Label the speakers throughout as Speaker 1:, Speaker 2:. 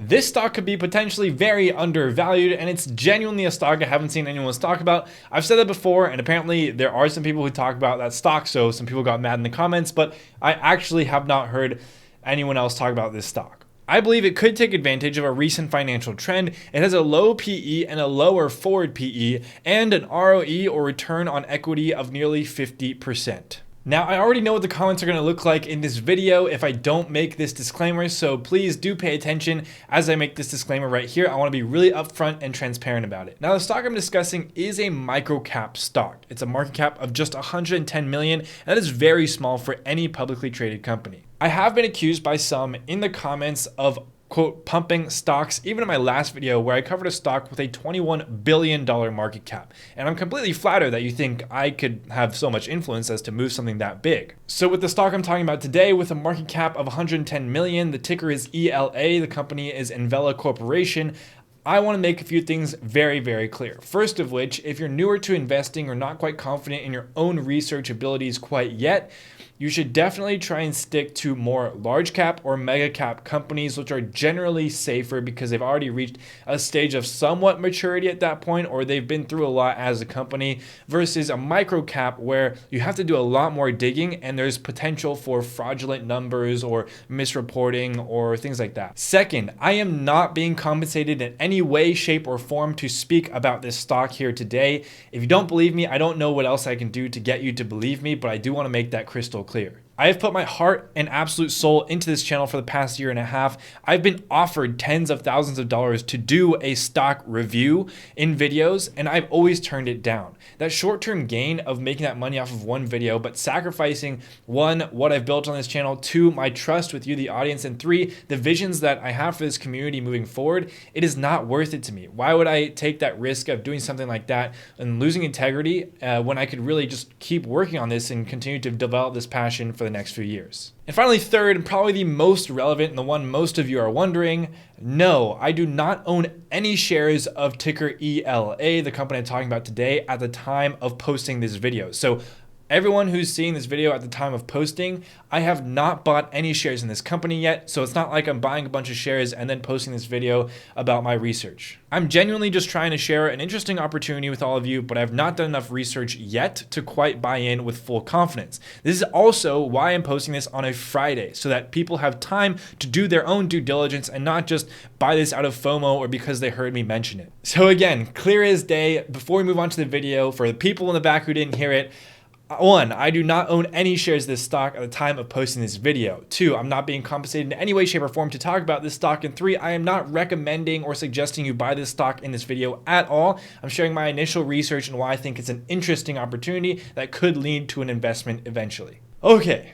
Speaker 1: This stock could be potentially very undervalued, and it's genuinely a stock I haven't seen anyone talk about. I've said that before, and apparently there are some people who talk about that stock, so some people got mad in the comments, but I actually have not heard anyone else talk about this stock. I believe it could take advantage of a recent financial trend. It has a low PE and a lower forward PE, and an ROE or return on equity of nearly 50%. Now, I already know what the comments are going to look like in this video if I don't make this disclaimer, so please do pay attention as I make this disclaimer right here. I want to be really upfront and transparent about it. Now, the stock I'm discussing is a microcap stock. It's a market cap of just 110 million, and that is very small for any publicly traded company. I have been accused by some in the comments of quote, pumping stocks, even in my last video where I covered a stock with a $21 billion market cap. And I'm completely flattered that you think I could have so much influence as to move something that big. So with the stock I'm talking about today, with a market cap of 110 million, the ticker is ELA, the company is Envela Corporation, I want to make a few things very, very clear. First of which, if you're newer to investing or not quite confident in your own research abilities quite yet, you should definitely try and stick to more large cap or mega cap companies, which are generally safer because they've already reached a stage of somewhat maturity at that point, or they've been through a lot as a company, versus a micro cap where you have to do a lot more digging and there's potential for fraudulent numbers or misreporting or things like that. Second, I am not being compensated in any way, shape, or form to speak about this stock here today. If you don't believe me, I don't know what else I can do to get you to believe me, but I do want to make that crystal clear. I have put my heart and absolute soul into this channel for the past year and a half. I've been offered tens of thousands of dollars to do a stock review in videos, and I've always turned it down. That short-term gain of making that money off of one video, but sacrificing one, what I've built on this channel, two, my trust with you, the audience, and three, the visions that I have for this community moving forward, it is not worth it to me. Why would I take that risk of doing something like that and losing integrity when I could really just keep working on this and continue to develop this passion for the next few years? And finally, third, and probably the most relevant and the one most of you are wondering, no, I do not own any shares of ticker ELA, the company I'm talking about today, at the time of posting this video. So everyone who's seeing this video at the time of posting, I have not bought any shares in this company yet, so it's not like I'm buying a bunch of shares and then posting this video about my research. I'm genuinely just trying to share an interesting opportunity with all of you, but I've not done enough research yet to quite buy in with full confidence. This is also why I'm posting this on a Friday, so that people have time to do their own due diligence and not just buy this out of FOMO or because they heard me mention it. So again, clear as day, before we move on to the video, for the people in the back who didn't hear it, one, I do not own any shares of this stock at the time of posting this video. Two, I'm not being compensated in any way, shape, or form to talk about this stock. And three, I am not recommending or suggesting you buy this stock in this video at all. I'm sharing my initial research and why I think it's an interesting opportunity that could lead to an investment eventually. Okay,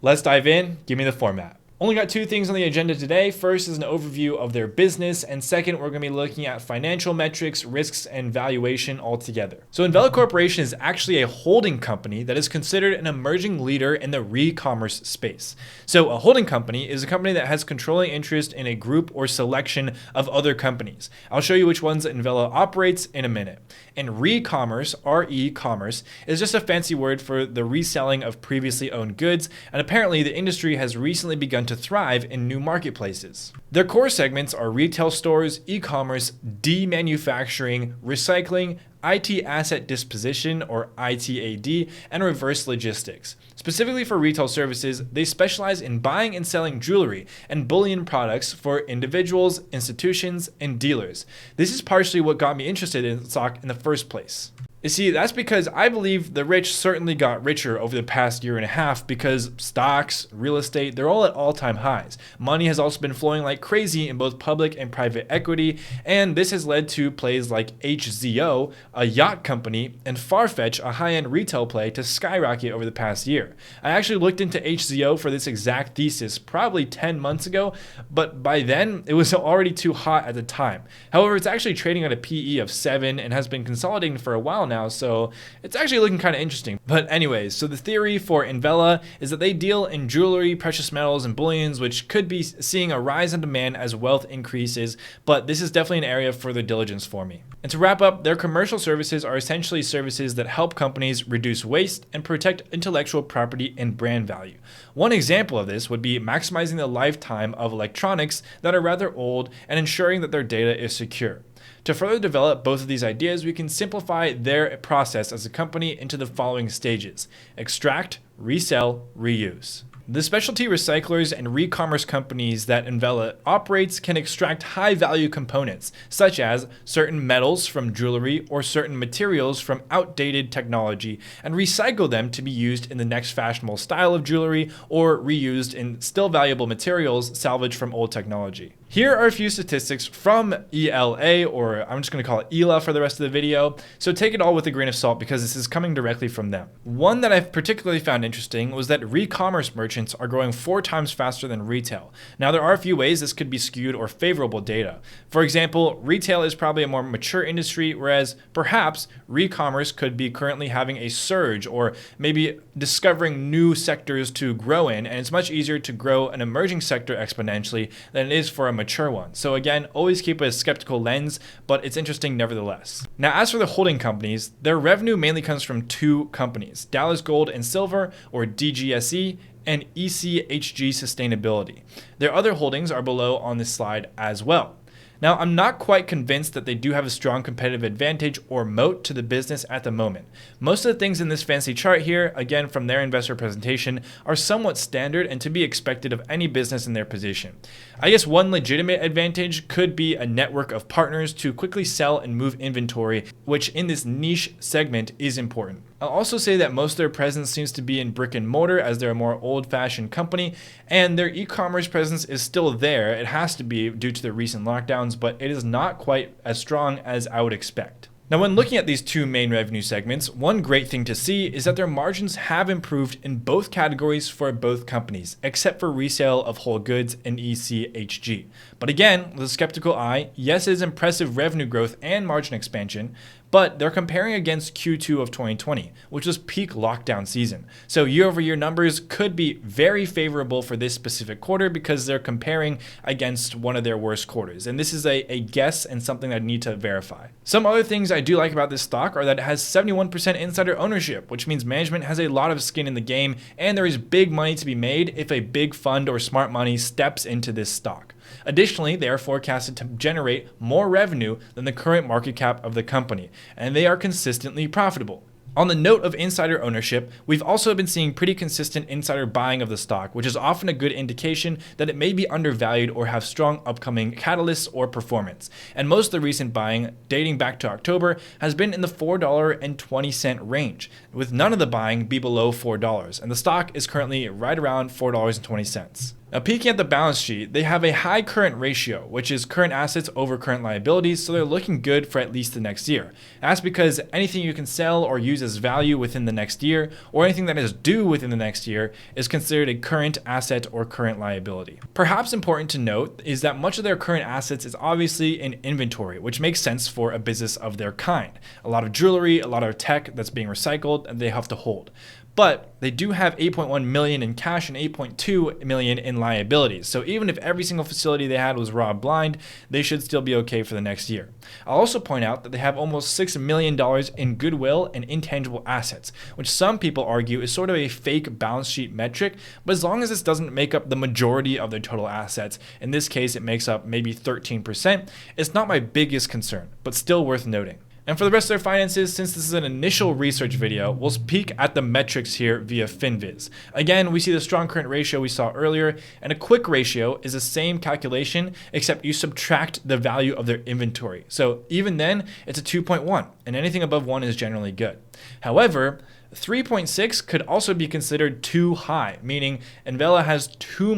Speaker 1: let's dive in. Give me the format. Only got two things on the agenda today. First is an overview of their business, and second, we're going to be looking at financial metrics, risks, and valuation altogether. So Envela Corporation is actually a holding company that is considered an emerging leader in the re-commerce space. So a holding company is a company that has controlling interest in a group or selection of other companies. I'll show you which ones Envela operates in a minute. And re-commerce, R-E-commerce, is just a fancy word for the reselling of previously owned goods, and apparently the industry has recently begun to thrive in new marketplaces. Their core segments are retail stores, e-commerce, demanufacturing, recycling, IT asset disposition or ITAD, and reverse logistics. Specifically for retail services, they specialize in buying and selling jewelry and bullion products for individuals, institutions, and dealers. This is partially what got me interested in stock in the first place. You see, that's because I believe the rich certainly got richer over the past year and a half because stocks, real estate, they're all at all-time highs. Money has also been flowing like crazy in both public and private equity, and this has led to plays like HZO, a yacht company, and Farfetch, a high-end retail play, to skyrocket over the past year. I actually looked into HZO for this exact thesis probably 10 months ago, but by then it was already too hot at the time. However, it's actually trading at a PE of 7 and has been consolidating for a while now now, so it's actually looking kind of interesting. But anyways, so the theory for Envela is that they deal in jewelry, precious metals, and bullions, which could be seeing a rise in demand as wealth increases, but this is definitely an area of further diligence for me. And to wrap up, their commercial services are essentially services that help companies reduce waste and protect intellectual property and brand value. One example of this would be maximizing the lifetime of electronics that are rather old and ensuring that their data is secure. To further develop both of these ideas, we can simplify their process as a company into the following stages: extract, resell, reuse. The specialty recyclers and re-commerce companies that Envela operates can extract high-value components, such as certain metals from jewelry or certain materials from outdated technology, and recycle them to be used in the next fashionable style of jewelry or reused in still valuable materials salvaged from old technology. Here are a few statistics from ELA, or I'm just going to call it ELA for the rest of the video, so take it all with a grain of salt because this is coming directly from them. One that I've particularly found interesting was that re-commerce merchants are growing 4 times faster than retail. Now, there are a few ways this could be skewed or favorable data. For example, retail is probably a more mature industry, whereas perhaps re-commerce could be currently having a surge or maybe discovering new sectors to grow in, and it's much easier to grow an emerging sector exponentially than it is for a mature one. So again, always keep a skeptical lens, but it's interesting nevertheless. Now, as for the holding companies, their revenue mainly comes from 2 companies, Dallas Gold and Silver, or DGSE, and ECHG Sustainability. Their other holdings are below on this slide as well. Now, I'm not quite convinced that they do have a strong competitive advantage or moat to the business at the moment. Most of the things in this fancy chart here, again from their investor presentation, are somewhat standard and to be expected of any business in their position. I guess one legitimate advantage could be a network of partners to quickly sell and move inventory, which in this niche segment is important. I'll also say that most of their presence seems to be in brick and mortar, as they're a more old-fashioned company, and their e-commerce presence is still there. It has to be due to the recent lockdowns, but it is not quite as strong as I would expect. Now, when looking at these 2 main revenue segments, one great thing to see is that their margins have improved in both categories for both companies, except for resale of whole goods and ECHG. But again, with a skeptical eye, yes, it is impressive revenue growth and margin expansion, but they're comparing against Q2 of 2020, which was peak lockdown season. So year-over-year numbers could be very favorable for this specific quarter because they're comparing against one of their worst quarters. And this is a guess and something I need to verify. Some other things I do like about this stock are that it has 71% insider ownership, which means management has a lot of skin in the game, and there is big money to be made if a big fund or smart money steps into this stock. Additionally, they are forecasted to generate more revenue than the current market cap of the company, and they are consistently profitable. On the note of insider ownership, we've also been seeing pretty consistent insider buying of the stock, which is often a good indication that it may be undervalued or have strong upcoming catalysts or performance. And most of the recent buying, dating back to October, has been in the $4.20 range, with none of the buying be below $4, and the stock is currently right around $4.20. Now, peeking at the balance sheet, they have a high current ratio, which is current assets over current liabilities, so they're looking good for at least the next year. That's because anything you can sell or use as value within the next year, or anything that is due within the next year, is considered a current asset or current liability. Perhaps important to note is that much of their current assets is obviously in inventory, which makes sense for a business of their kind. A lot of jewelry, a lot of tech that's being recycled, and they have to hold. But they do have $8.1 million in cash and $8.2 million in liabilities. So even if every single facility they had was robbed blind, they should still be okay for the next year. I'll also point out that they have almost $6 million in goodwill and intangible assets, which some people argue is sort of a fake balance sheet metric, but as long as this doesn't make up the majority of their total assets, in this case it makes up maybe 13%, it's not my biggest concern, but still worth noting. And for the rest of their finances, since this is an initial research video, we'll peek at the metrics here via FinViz. Again, we see the strong current ratio we saw earlier, and a quick ratio is the same calculation, except you subtract the value of their inventory. So even then, it's a 2.1, and anything above 1 is generally good. However, 3.6 could also be considered too high, meaning Envela has too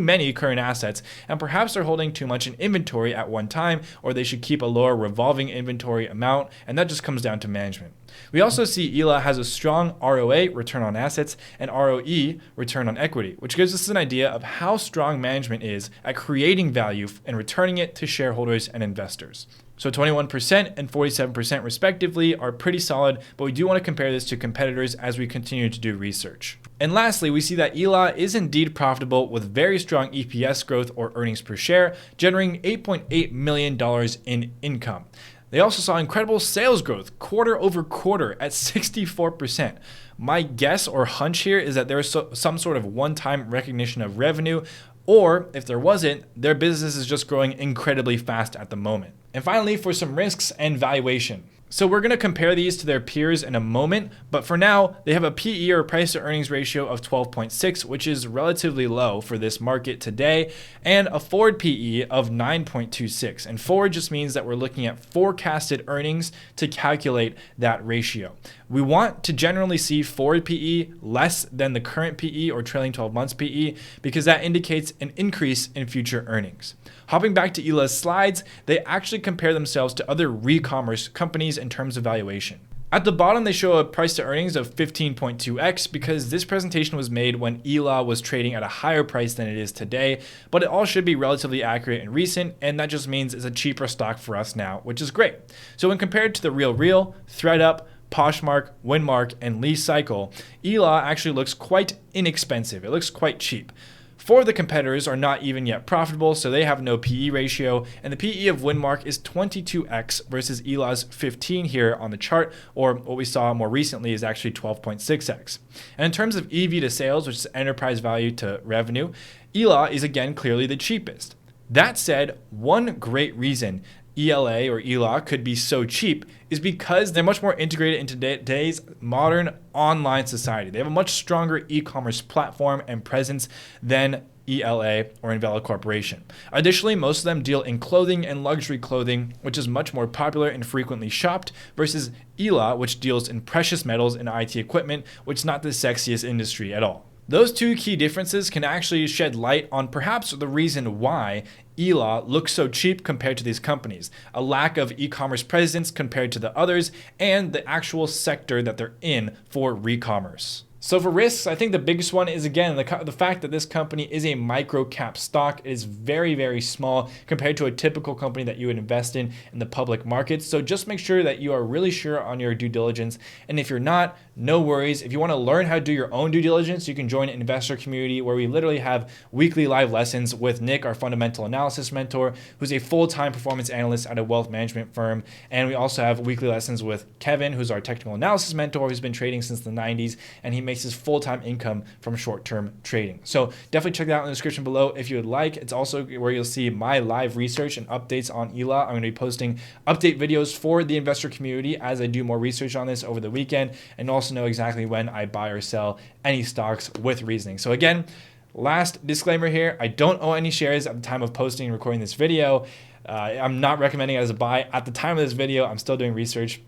Speaker 1: many current assets, and perhaps they're holding too much in inventory at one time, or they should keep a lower revolving inventory amount, and that just comes down to management. We also see ELA has a strong ROA, return on assets, and ROE, return on equity, which gives us an idea of how strong management is at creating value and returning it to shareholders and investors. So 21% and 47% respectively are pretty solid, but we do want to compare this to competitors as we continue to do research. And lastly, we see that ELA is indeed profitable with very strong EPS growth or earnings per share, generating $8.8 million in income. They also saw incredible sales growth quarter over quarter at 64%. My guess or hunch here is that there is some sort of one-time recognition of revenue, or if there wasn't, their business is just growing incredibly fast at the moment. And finally, for some risks and valuation. So we're going to compare these to their peers in a moment, but for now, they have a PE or price to earnings ratio of 12.6, which is relatively low for this market today, and a forward PE of 9.26. And forward just means that we're looking at forecasted earnings to calculate that ratio. We want to generally see forward PE less than the current PE or trailing 12 months PE because that indicates an increase in future earnings. Hopping back to ELA's slides, they actually compare themselves to other re-commerce companies in terms of valuation. At the bottom, they show a price to earnings of 15.2x because this presentation was made when ELA was trading at a higher price than it is today, but it all should be relatively accurate and recent, and that just means it's a cheaper stock for us now, which is great. So when compared to the RealReal, ThreadUp, Poshmark, Winmark, and Lee Cycle, ELA actually looks quite inexpensive. It looks quite cheap. Four of the competitors are not even yet profitable, so they have no PE ratio, and the PE of Winmark is 22x versus ELA's 15 here on the chart, or what we saw more recently is actually 12.6x. And in terms of EV to sales, which is enterprise value to revenue, ELA is again clearly the cheapest. That said, one great reason ELA or ELA could be so cheap is because they're much more integrated into today's modern online society. They have a much stronger e-commerce platform and presence than ELA or Envela Corporation. Additionally, most of them deal in clothing and luxury clothing, which is much more popular and frequently shopped, versus ELA, which deals in precious metals and IT equipment, which is not the sexiest industry at all. Those two key differences can actually shed light on perhaps the reason why ELA looks so cheap compared to these companies, a lack of e-commerce presence compared to the others, and the actual sector that they're in for re-commerce. So for risks, I think the biggest one is, again, the fact that this company is a micro cap stock. It is very, very small compared to a typical company that you would invest in the public markets. So just make sure that you are really sure on your due diligence. And if you're not, no worries. If you want to learn how to do your own due diligence, you can join an investor community where we literally have weekly live lessons with Nick, our fundamental analysis mentor, who's a full-time performance analyst at a wealth management firm. And we also have weekly lessons with Kevin, who's our technical analysis mentor, who's been trading since the 90s, and he makes his full-time income from short-term trading. So definitely check that out in the description below if you would like. It's also where you'll see my live research and updates on ELA. I'm going to be posting update videos for the investor community as I do more research on this over the weekend, and also know exactly when I buy or sell any stocks with reasoning. So again, last disclaimer here, I don't own any shares at the time of posting and recording this video. I'm not recommending it as a buy. At the time of this video, I'm still doing research,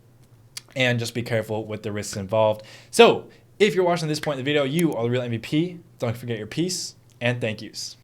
Speaker 1: and just be careful with the risks involved. So if you're watching this point in the video, you are the real MVP. Don't forget your peace and thank yous.